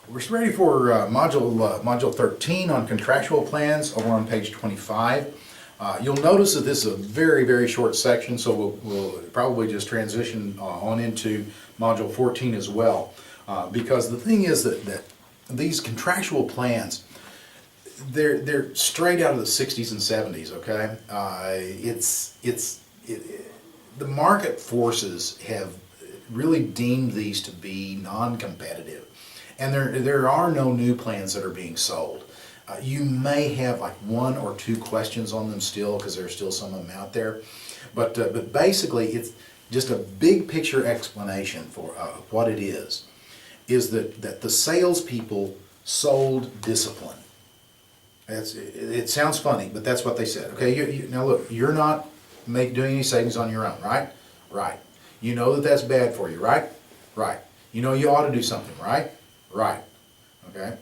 We're ready for module 13 on contractual plans over on page 25. You'll notice that this is a very short section, so we'll probably just transition on into module 14 as well. Because the thing is that these contractual plans, they're straight out of the 60s and 70s, okay? The market forces have really deemed these to be non-competitive. And there are no new plans that are being sold. You may have like one or two questions on them still, because there's still some of them out there. But basically, it's just a big picture explanation for what it is that the salespeople sold discipline. It sounds funny, but that's what they said. Okay, now look, you're not doing any savings on your own, right? Right. You know that's bad for you, right? Right. You know you ought to do something, right? Right. Okay.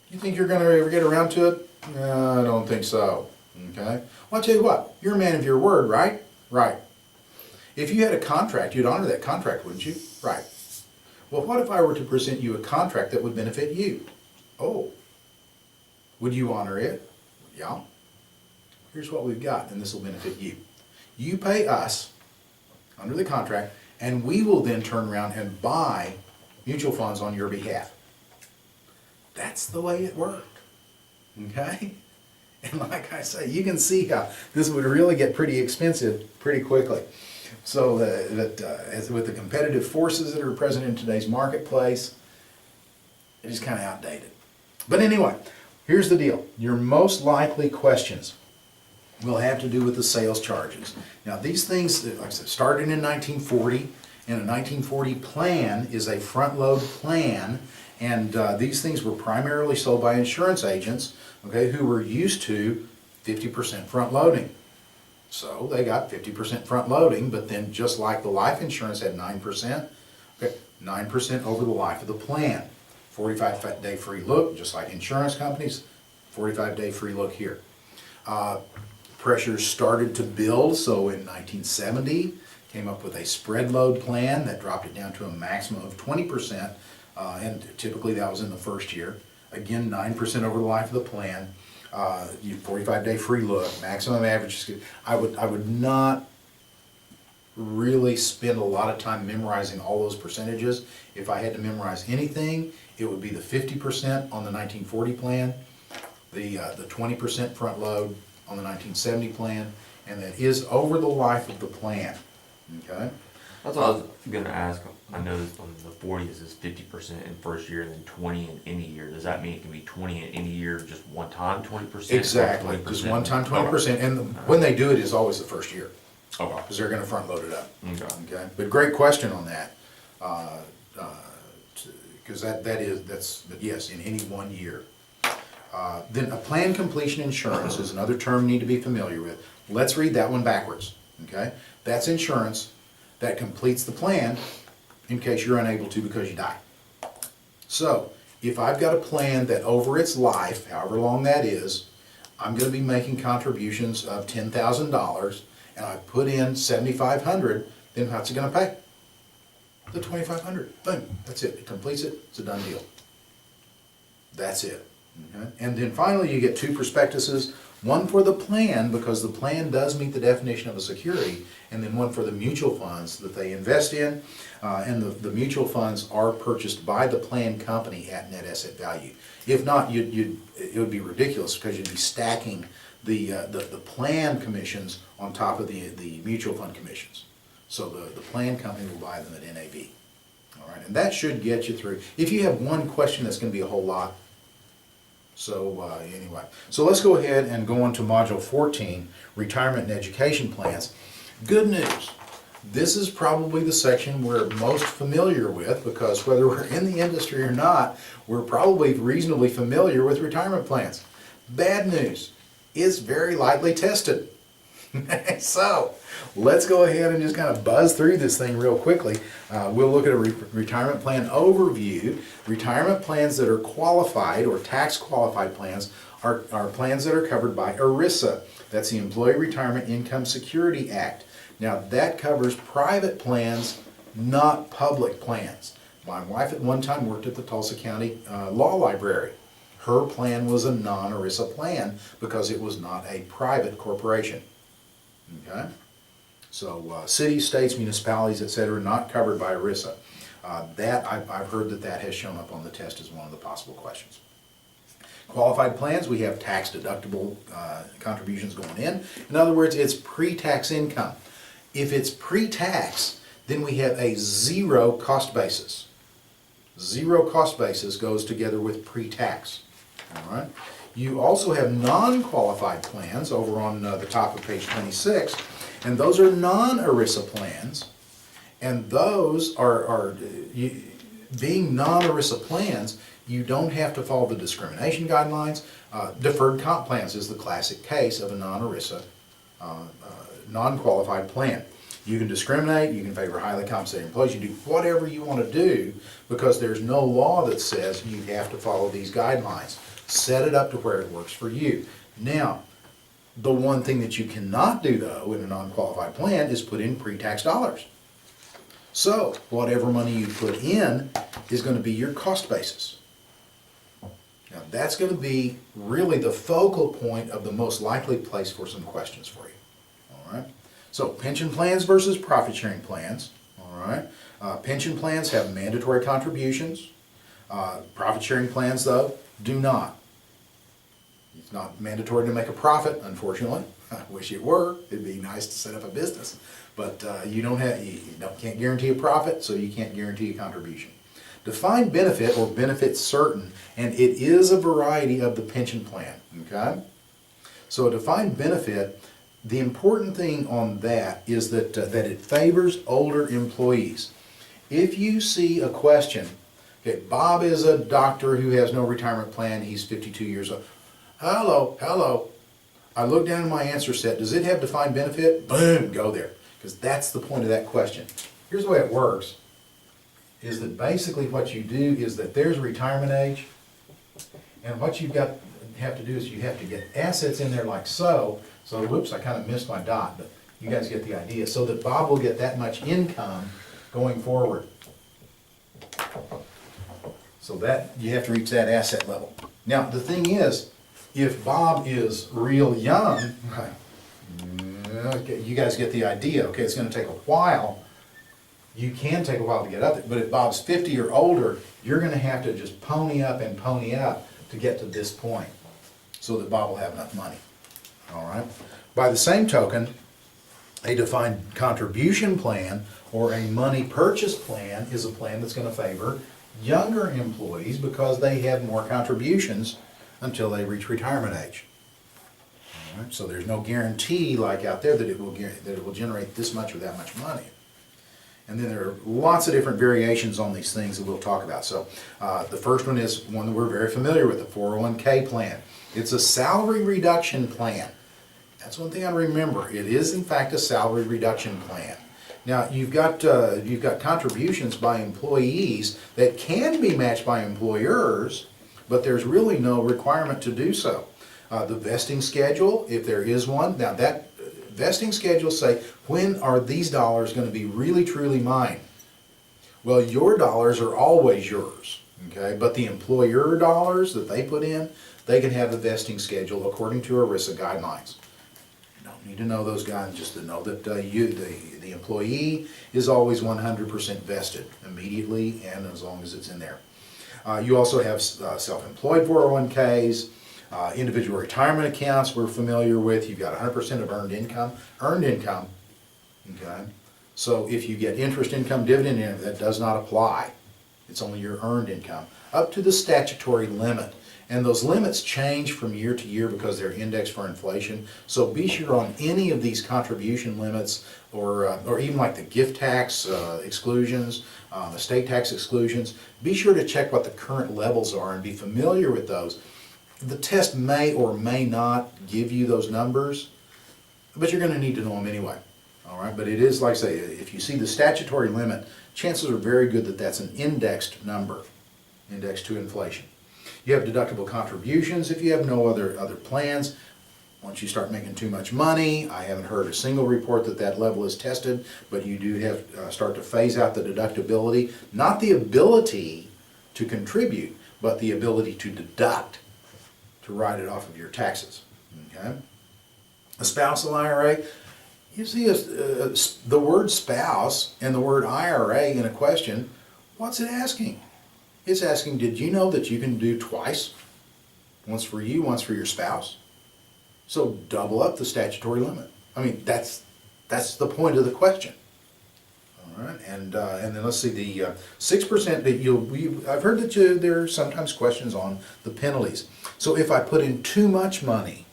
You think you're going to ever get around to it? No, I don't think so. Okay. Well, I'll tell you what. You're a man of your word, right? Right. If you had a contract, you'd honor that contract, wouldn't you? Right. Well, what if I were to present you a contract that would benefit you? Oh. Would you honor it? Yeah. Here's what we've got, and this will benefit you. You pay us under the contract, and we will then turn around and buy mutual funds on your behalf. That's the way it worked, okay? And like I say, you can see how this would really get pretty expensive pretty quickly. So as with the competitive forces that are present in today's marketplace, it is kind of outdated. But anyway, here's the deal. Your most likely questions will have to do with the sales charges. Now these things, like I said, started in 1940, and a 1940 plan is a front-load plan. And these things were primarily sold by insurance agents, okay, who were used to 50% front loading. So they got 50% front loading, but then just like the life insurance had 9%, okay, 9% over the life of the plan. 45-day free look, just like insurance companies, 45-day free look here. Pressures started to build, so in 1970, came up with a spread load plan that dropped it down to a maximum of 20%. And typically that was in the first year. Again, 9% over the life of the plan. 45-day free look, maximum average. I would not really spend a lot of time memorizing all those percentages. If I had to memorize anything, it would be the 50% on the 1940 plan, the 20% front load on the 1970 plan, and that is over the life of the plan. Okay. That's what I was going to ask. I know that on the 40s is 50% in first year and then 20 in any year. Does that mean it can be 20 in any year, just one time 20%? Exactly, just one time 20%. And when they do it is always the first year. Okay. Because they're going to front load it up. Okay. But great question on that. Because but yes, in any 1 year. Then a plan completion insurance is another term you need to be familiar with. Let's read that one backwards. Okay, that's insurance that completes the plan in case you're unable to because you die. So if I've got a plan that over its life, however long that is, I'm going to be making contributions of $10,000 and I put in $7,500, then what's it going to pay? The $2,500. Boom. That's it. It completes it. It's a done deal. That's it. Okay. And then finally you get two prospectuses, one for the plan because the plan does meet the definition of a security, and then one for the mutual funds that they invest in, and the mutual funds are purchased by the plan company at net asset value. If not, it would be ridiculous because you'd be stacking the plan commissions on top of the mutual fund commissions. So the plan company will buy them at NAV. All right, and that should get you through. If you have one question, that's going to be a whole lot. So anyway, so let's go ahead and go on to Module 14, Retirement and Education Plans. Good news. This is probably the section we're most familiar with because whether we're in the industry or not, we're probably reasonably familiar with retirement plans. Bad news. It's very lightly tested. So let's go ahead and just kind of buzz through this thing real quickly. We'll look at a retirement plan overview. Retirement plans that are qualified or tax qualified plans are plans that are covered by ERISA. That's the Employee Retirement Income Security Act. Now that covers private plans, not public plans. My wife at one time worked at the Tulsa County Law Library. Her plan was a non-ERISA plan because it was not a private corporation. Okay? So cities, states, municipalities, etc., not covered by ERISA. I've heard that has shown up on the test as one of the possible questions. Qualified plans, we have tax deductible contributions going in. In other words, it's pre-tax income. If it's pre-tax, then we have a zero cost basis. Zero cost basis goes together with pre-tax. All right. You also have non-qualified plans over on the top of page 26, and those are non-ERISA plans, and those are being non-ERISA plans, you don't have to follow the discrimination guidelines. Deferred comp plans is the classic case of a non-ERISA, non-qualified plan. You can discriminate, you can favor highly compensated employees, you do whatever you want to do because there's no law that says you have to follow these guidelines. Set it up to where it works for you. Now, the one thing that you cannot do though in a non-qualified plan is put in pre-tax dollars. So, whatever money you put in is going to be your cost basis. Now, that's going to be really the focal point of the most likely place for some questions for you. All right? So, pension plans versus profit sharing plans. All right? Pension plans have mandatory contributions. Profit sharing plans, though, do not. It's not mandatory to make a profit, unfortunately. I wish it were. It'd be nice to set up a business. But you can't guarantee a profit, so you can't guarantee a contribution. Defined benefit or benefit certain, and it is a variety of the pension plan, okay? So a defined benefit, the important thing on that is that it favors older employees. If you see a question, okay, Bob is a doctor who has no retirement plan, he's 52 years old. Hello. I look down at my answer set, does it have defined benefit? Boom, go there. Because that's the point of that question. Here's the way it works, is that basically what you do is that there's retirement age, and what you've got have to do is you have to get assets in there like so. So, whoops, I kind of missed my dot, but you guys get the idea. So that Bob will get that much income going forward. So that, you have to reach that asset level. Now, the thing is, if Bob is real young, okay, you guys get the idea. Okay, it's going to take a while. You can take a while to get up there, but if Bob's 50 or older, you're going to have to just pony up to get to this point so that Bob will have enough money. All right. By the same token, a defined contribution plan or a money purchase plan is a plan that's going to favor younger employees because they have more contributions until they reach retirement age. All right. So there's no guarantee like out there that it will generate this much or that much money. And then there are lots of different variations on these things that we'll talk about. So the first one is one that we're very familiar with, the 401k plan. It's a salary reduction plan. That's one thing I remember. It is in fact a salary reduction plan. Now you've got contributions by employees that can be matched by employers, but there's really no requirement to do so. The vesting schedule, if there is one, now that vesting schedules say, when are these dollars going to be really truly mine? Well, your dollars are always yours, okay? But the employer dollars that they put in, they can have a vesting schedule according to ERISA guidelines. You don't need to know those guidelines, just to know that the employee is always 100% vested immediately and as long as it's in there. You also have self-employed 401ks. Individual retirement accounts we're familiar with. You've got 100% of earned income, okay? So if you get interest income, dividend income, that does not apply. It's only your earned income, up to the statutory limit. And those limits change from year to year because they're indexed for inflation. So be sure on any of these contribution limits or even like the gift tax exclusions, estate tax exclusions, be sure to check what the current levels are and be familiar with those. The test may or may not give you those numbers, but you're going to need to know them anyway. All right, but it is, like I say, if you see the statutory limit, chances are very good that that's an indexed number, indexed to inflation. You have deductible contributions if you have no other plans. Once you start making too much money, I haven't heard a single report that that level is tested, but you do have start to phase out the deductibility, not the ability to contribute, but the ability to deduct, to write it off of your taxes. Okay? A spousal IRA, you see the word spouse and the word IRA in a question, what's it asking? It's asking, did you know that you can do twice? Once for you, once for your spouse? So double up the statutory limit. I mean, that's the point of the question. All right, and then let's see, the 6% that I've heard that there are sometimes questions on the penalties. So if I put in too much money,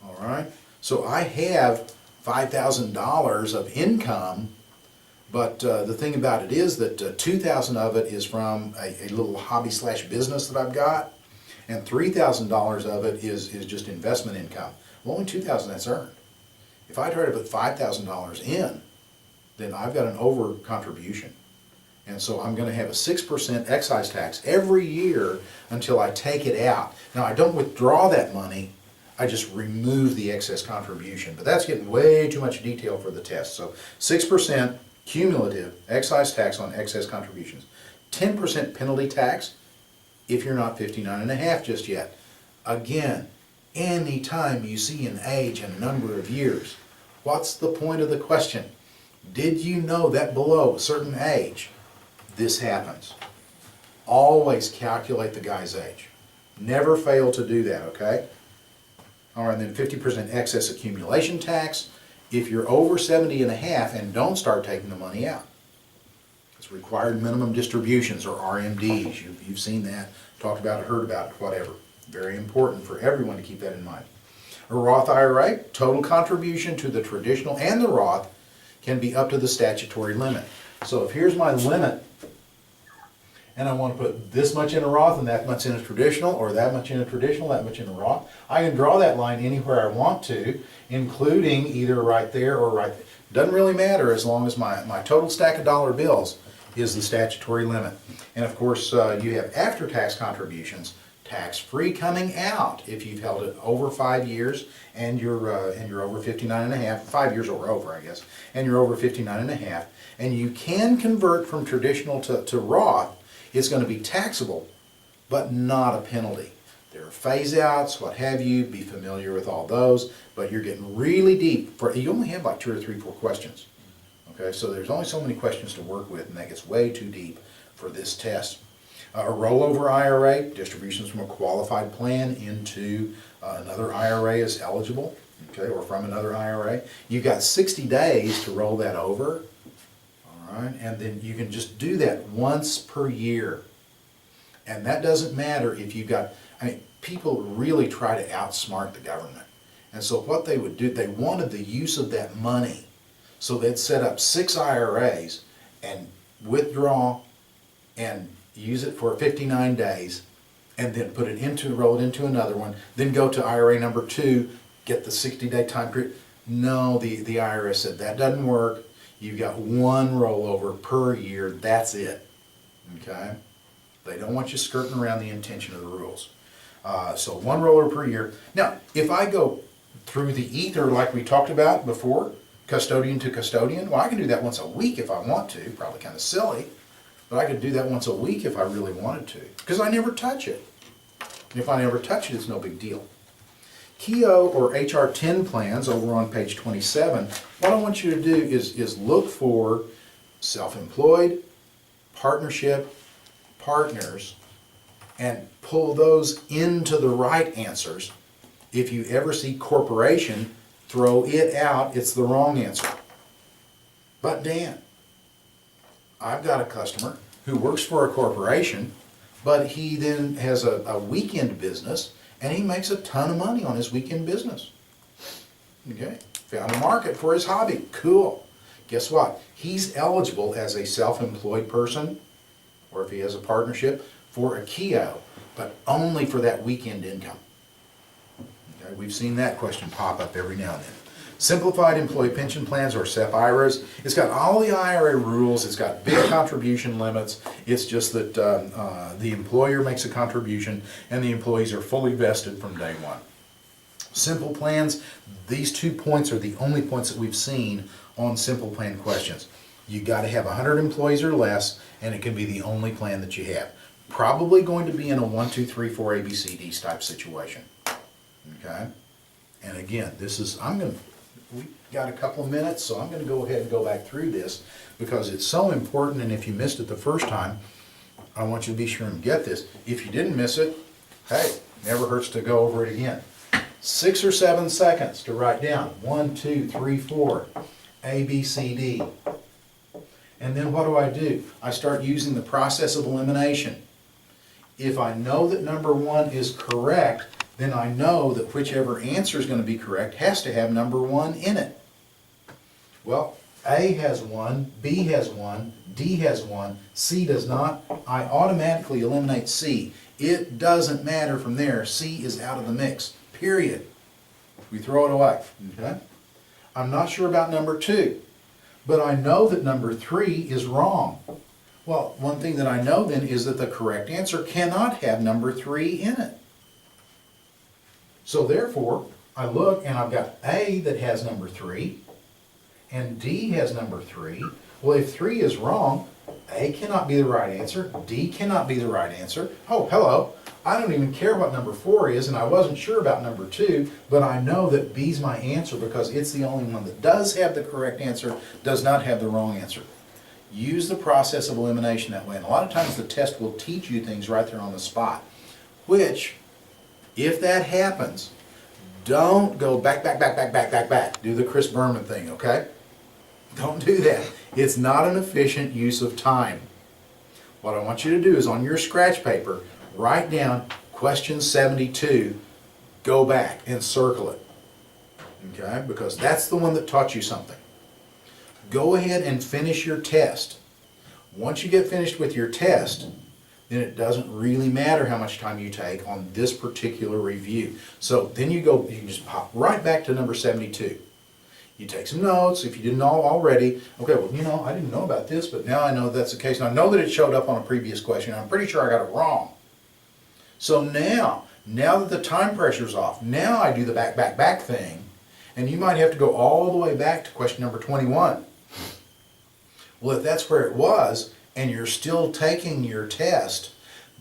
all right, so I have $5,000 of income, but the thing about it is that $2,000 of it is from a little hobby / business that I've got, and $3,000 of it is just investment income. Well, only $2,000 that's earned. If I try to put $5,000 in, then I've got an over contribution. And so I'm going to have a 6% excise tax every year until I take it out. Now, I don't withdraw that money, I just remove the excess contribution. But that's getting way too much detail for the test. So 6% cumulative excise tax on excess contributions. 10% penalty tax if you're not 59 and a half just yet. Again, anytime you see an age and a number of years, what's the point of the question? Did you know that below a certain age, this happens? Always calculate the guy's age. Never fail to do that, okay? All right, and then 50% excess accumulation tax if you're over 70 and a half and don't start taking the money out. It's required minimum distributions, or RMDs. You've seen that, talked about it, heard about it, whatever. Very important for everyone to keep that in mind. A Roth IRA, total contribution to the traditional and the Roth can be up to the statutory limit. So if here's my limit, and I want to put this much in a Roth and that much in a traditional, or that much in a traditional, that much in a Roth, I can draw that line anywhere I want to, including either right there or right there. Doesn't really matter as long as my total stack of dollar bills is the statutory limit. And of course, you have after-tax contributions, tax-free coming out if you've held it over 5 years and you're over 59 and a half, 5 years or over, I guess, and you're over 59 and a half, and you can convert from traditional to Roth. It's going to be taxable, but not a penalty. There are phase-outs, what have you, be familiar with all those, but you're getting really deep. You only have like 2 or 3, 4 questions. Okay, so there's only so many questions to work with, and that gets way too deep for this test. A rollover IRA, distributions from a qualified plan into another IRA is eligible, okay, or from another IRA. You've got 60 days to roll that over, all right, and then you can just do that once per year. And that doesn't matter if you've got, I mean, people really try to outsmart the government. And so what they would do, they wanted the use of that money. So they'd set up 6 IRAs and withdraw and use it for 59 days, and then roll it into another one, then go to IRA number 2, get the 60-day time period. No, the IRS said that doesn't work. You've got one rollover per year, that's it, okay? They don't want you skirting around the intention of the rules. So one rollover per year. Now, if I go through the ether like we talked about before, custodian to custodian, well, I can do that once a week if I want to, probably kind of silly. But I could do that once a week if I really wanted to, because I never touch it. If I never touch it, it's no big deal. KEO or HR 10 plans over on page 27, what I want you to do is look for self-employed, partnership, partners, and pull those into the right answers. If you ever see corporation, throw it out, it's the wrong answer. But Dan, I've got a customer who works for a corporation, but he then has a weekend business, and he makes a ton of money on his weekend business. Okay, found a market for his hobby, cool. Guess what? He's eligible as a self-employed person, or if he has a partnership, for a KEO, but only for that weekend income. Okay, we've seen that question pop up every now and then. Simplified Employee Pension Plans, or SEP IRAs, it's got all the IRA rules, it's got big contribution limits, it's just that the employer makes a contribution and the employees are fully vested from day one. Simple plans, these 2 points are the only points that we've seen on simple plan questions. You gotta have 100 employees or less, and it can be the only plan that you have. Probably going to be in a 1, 2, 3, 4 ABCD type situation, okay? And again, we got a couple of minutes, so I'm gonna go ahead and go back through this because it's so important, and if you missed it the first time, I want you to be sure and get this. If you didn't miss it, hey, never hurts to go over it again. 6 or 7 seconds to write down 1, 2, 3, 4, A, B, C, D. And then what do? I start using the process of elimination. If I know that number 1 is correct, then I know that whichever answer is going to be correct has to have number 1 in it. Well, A has 1, B has 1, D has 1, C does not. I automatically eliminate C. It doesn't matter from there. C is out of the mix, period. We throw it away, okay? I'm not sure about number 2, but I know that number 3 is wrong. Well, one thing that I know then is that the correct answer cannot have number 3 in it. So therefore, I look and I've got A that has number 3, and D has number 3. Well, if 3 is wrong, A cannot be the right answer, D cannot be the right answer. Oh, hello, I don't even care what number 4 is, and I wasn't sure about number 2, but I know that B's my answer because it's the only one that does have the correct answer, does not have the wrong answer. Use the process of elimination that way, and a lot of times the test will teach you things right there on the spot, which, if that happens, don't go back. Do the Chris Berman thing, okay? Don't do that. It's not an efficient use of time. What I want you to do is on your scratch paper, write down question 72, go back and circle it, okay? Because that's the one that taught you something. Go ahead and finish your test. Once you get finished with your test, then it doesn't really matter how much time you take on this particular review. So then you can just pop right back to number 72. You take some notes if you didn't know already. Okay, well, I didn't know about this, but now I know that's the case. And I know that it showed up on a previous question. I'm pretty sure I got it wrong. So now that the time pressure's off, now I do the back thing. And you might have to go all the way back to question number 21. Well, if that's where it was, and you're still taking your test,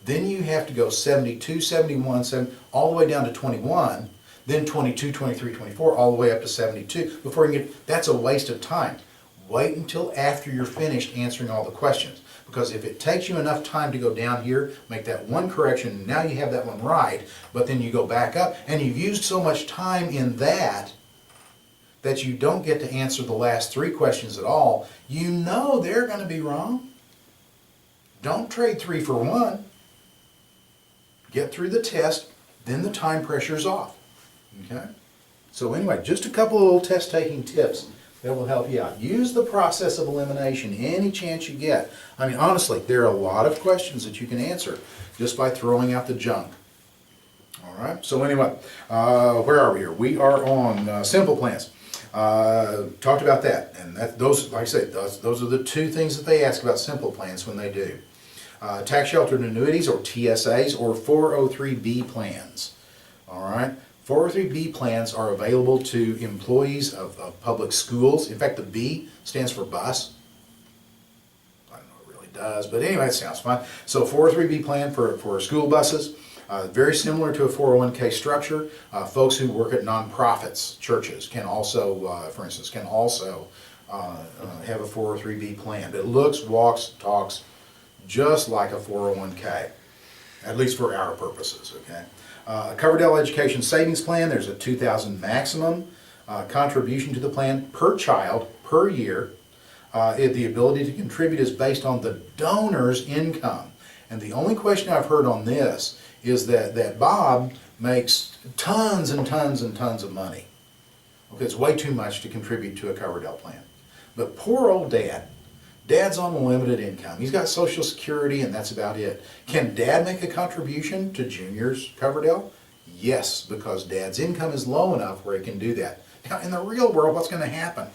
then you have to go 72, 71, all the way down to 21, then 22, 23, 24, all the way up to 72 before you get, that's a waste of time. Wait until after you're finished answering all the questions. Because if it takes you enough time to go down here, make that one correction, now you have that one right, but then you go back up, and you've used so much time in that you don't get to answer the last 3 questions at all, you know they're going to be wrong. Don't trade 3 for 1. Get through the test, then the time pressure's off. Okay? So anyway, just a couple of little test-taking tips that will help you out. Use the process of elimination any chance you get. I mean, honestly, there are a lot of questions that you can answer just by throwing out the junk. All right? So anyway, where are we here? We are on simple plans. Talked about that, and those, like I said, those are the 2 things that they ask about simple plans when they do. Tax sheltered annuities, or TSAs, or 403B plans. All right, 403B plans are available to employees of public schools. In fact, the B stands for bus. I don't know what it really does, but anyway, it sounds fun. So 403B plan for school buses. Very similar to a 401k structure. Folks who work at nonprofits, churches, can also, for instance, have a 403B plan. It looks, walks, talks just like a 401k, at least for our purposes, okay? Coverdell Education Savings Plan, there's a $2,000 maximum contribution to the plan per child per year. The ability to contribute is based on the donor's income. And the only question I've heard on this is that Bob makes tons and tons and tons of money. Okay, it's way too much to contribute to a Coverdell plan. But poor old Dad's on limited income. He's got Social Security and that's about it. Can Dad make a contribution to Junior's Coverdell? Yes, because Dad's income is low enough where he can do that. Now, in the real world, what's going to happen?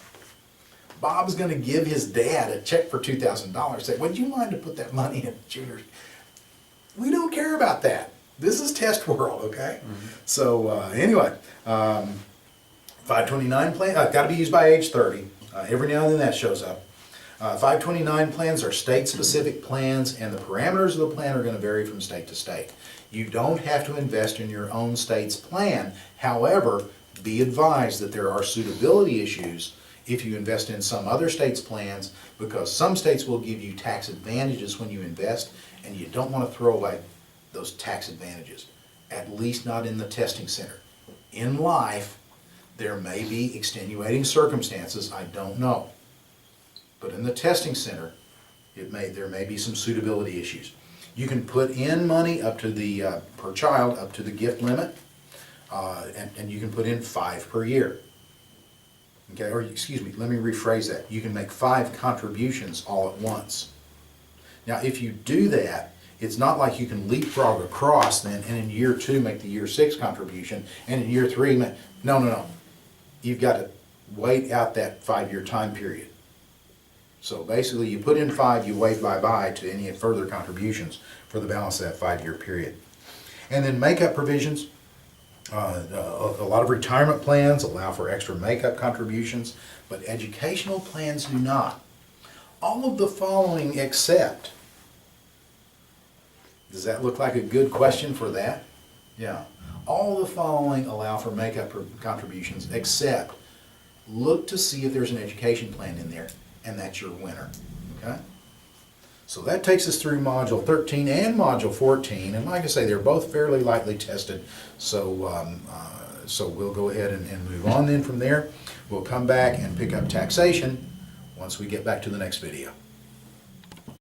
Bob's going to give his dad a check for $2,000. Say, would you mind to put that money in Junior's? We don't care about that. This is test world, okay? So anyway, 529 plan, got to be used by age 30. Every now and then that shows up. 529 plans are state-specific plans, and the parameters of the plan are going to vary from state to state. You don't have to invest in your own state's plan. However, be advised that there are suitability issues if you invest in some other state's plans, because some states will give you tax advantages when you invest, and you don't want to throw away those tax advantages, at least not in the testing center. In life, there may be extenuating circumstances, I don't know. But in the testing center, there may be some suitability issues. You can put in money up to the, per child, up to the gift limit, and you can put in 5 per year. Okay, or excuse me, let me rephrase that. You can make 5 contributions all at once. Now, if you do that, it's not like you can leapfrog across then, and in year 2 make the year 6 contribution, and in year 3 make, no. You've got to wait out that 5-year time period. So basically, you put in 5, you wave bye-bye to any further contributions for the balance of that 5-year period. And then makeup provisions. A lot of retirement plans allow for extra makeup contributions, but educational plans do not. All of the following except. Does that look like a good question for that? Yeah. All the following allow for makeup contributions except look to see if there's an education plan in there, and that's your winner. Okay? So that takes us through Module 13 and Module 14, and like I say, they're both fairly lightly tested, so so we'll go ahead and move on then from there. We'll come back and pick up taxation once we get back to the next video.